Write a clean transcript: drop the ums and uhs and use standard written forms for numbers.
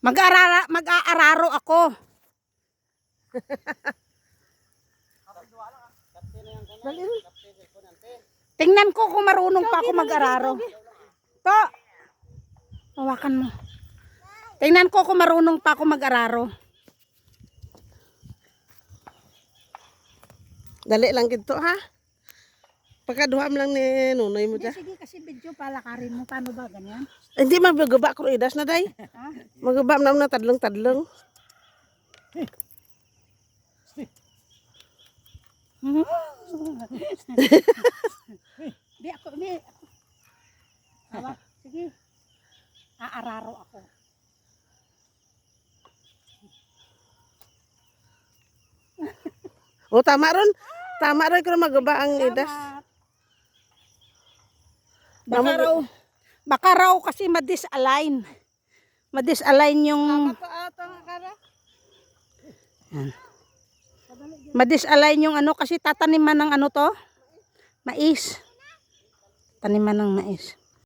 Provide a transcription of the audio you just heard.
Mag-aararo ako. Tingnan ko kung marunong pa ako mag-araro. To. Hawakan mo. Tingnan ko kung marunong pa ako mag-araro. Dali lang gito ha. Pagkaduham lang ni nunoy mo dyan. Sige kasi video palakarin mo. Paano ba ganyan? Hindi magagaba ko idas na day. Magagaba na tadlong-tadlong. Di ako. Hawak. Sige. Aararo ako. O tama ron. Tama ron kung magaba ang idas. Baka raw kasi ma-disalign. Ma-disalign yung ma-disalign yung ano kasi tataniman ng ano to? Mais. Taniman ng mais.